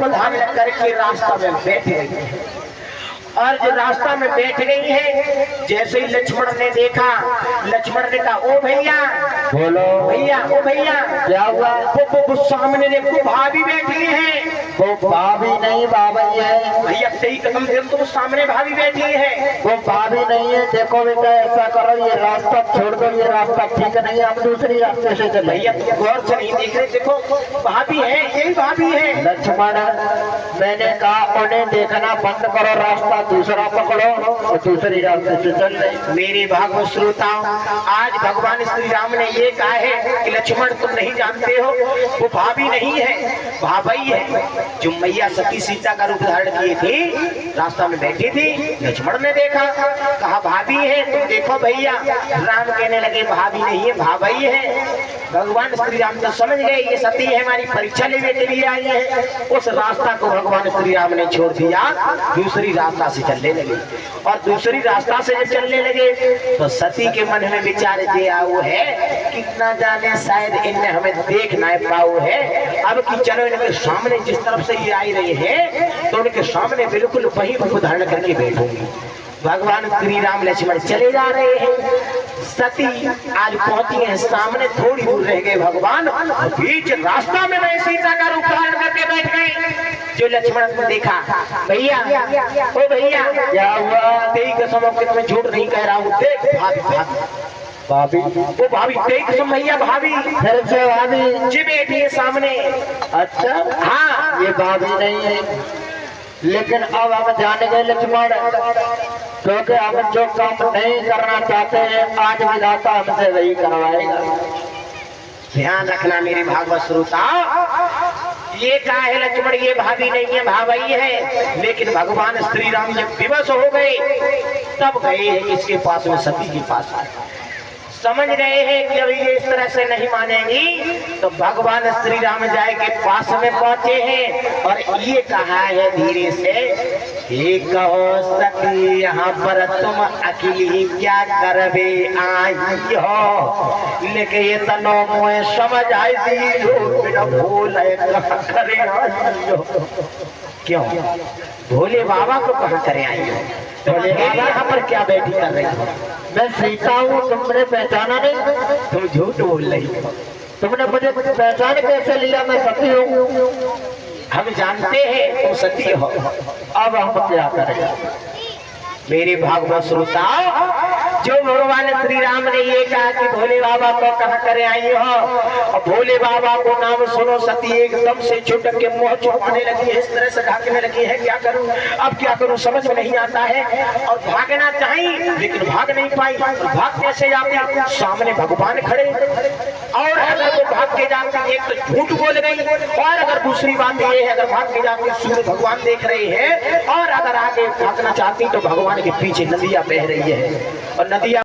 को धान करके रास्ता में बैठ गई और जो रास्ता में बैठ गई है, जैसे ही लक्ष्मण ने देखा, लक्ष्मण ने कहा ओ भैया, बोलो भैया ओ भैया क्या हुआ? वो सामने देखो भाभी बैठी है। वो भाभी नहीं बाबई है। भैया सही कदम दे तो सामने भाभी बैठी है। वो भाभी नहीं है। देखो बेटा ऐसा करो, ये रास्ता छोड़ दो, ये रास्ता ठीक नहीं है, हम दूसरी रास्ते से चले। भैया गौर से नहीं देख रहे, देखो भाभी है, यही भाभी है। लक्ष्मण मैंने कहा उन्हें देखना बंद करो, रास्ता दूसरा पकड़ो और दूसरी रास्ते से चल रहे। मेरे भागवत श्रोताओं, आज भगवान श्री राम ने ये कहा है कि लक्ष्मण तुम नहीं जानते हो, वो भाभी नहीं है, भाभी है। जो मैया सती सीता का रूप धारण किए थे, रास्ता में बैठी थी, लक्ष्मण ने देखा, कहा भाभी है। तुम देखो भैया, राम कहने लगे भाभी नहीं है, भाभी है। भगवान श्री राम तो समझ गए ये सती है, हमारी परीक्षा लेने के लिए आई है। उस रास्ता को भगवान श्री राम ने छोड़ दिया, दूसरी रास्ता से चलने लगे। और दूसरी रास्ता से जब चलने लगे तो सती के मन में विचार दिया वो है, कितना जाने शायद इनने हमें देख ना पाओ है। अब कि चलो इनके सामने जिस तरफ से ये आई रही है तो उनके सामने बिल्कुल वही रूप धारण करके बैठूंगी। भगवान श्री राम लक्ष्मण चले जा रहे हैं, सती आज पहुंची है सामने, थोड़ी दूर रह गए भगवान, बीच रास्ता में मैं सीता का रूप धारण करके बैठ गई। जो लक्ष्मण को देखा, भैया ओ भैया क्या हुआ? तेरी कसम कि मैं झूठ नहीं कह रहा हूँ, देख भाभी वो भाभी, तेरी कसम भैया भाभी, फिर से भाभी जी बैठी है सामने। अच्छा हाँ, ये भाभी नहीं है, लेकिन अब हम जान गए लक्ष्मण, क्योंकि हम जो काम नहीं करना चाहते हैं आज विधाता हमसे वही करवाएगा। ध्यान रखना मेरे भागवत श्रोता, ये कहा है लक्ष्मण ये भाभी नहीं है, भाभी है। लेकिन भगवान श्री राम जब विवश हो गए तब गए हैं किसके पास में, सती के पास। समझ गए हैं कि अभी ये इस तरह से नहीं मानेंगी, तो भगवान श्री राम जाए के पास में पहुंचे हैं और ये कहा है धीरे से, हे कहो सती यहाँ पर तुम अकेली क्या करबे आई हो, लेकिन ये तनो मुझे समझ आई दी हो, भोले कहाँ करे आई हो। क्यों भोले बाबा को कहाँ करे आई हो? भोले बाबा यहाँ पर क्या बैठी कर रही हो? मैं सीता हूँ, तुमने पहचाना नहीं? तुम झूठ बोल रही हो। तुमने मुझे पहचान कैसे लिया मैं सती हूँ? हम जानते हैं तुम सती हो। अब हम क्या करें? मेरे भागवत श्रोताओ, जो भगवान श्री राम ने ये कहा कि भोले बाबा को कहाँ करे आई हो, और भोले बाबा को नाम सुनो सती एकदम से छुटक के मुंह छुपाने लगी है, इस तरह से ढाकने लगी है। क्या करूं, अब क्या करूं समझ में नहीं आता है। और भागना चाहिए लेकिन भाग नहीं पाई। भाग कैसे जाती, सामने भगवान खड़े, और अगर वो भाग के जाती एक तो झूठ बोल गई, और अगर दूसरी बात ये है अगर भाग के जाती सूर्य भगवान देख रहे हैं, और अगर आगे भागना चाहती तो भगवान के पीछे नदियां बह रही है और नदियां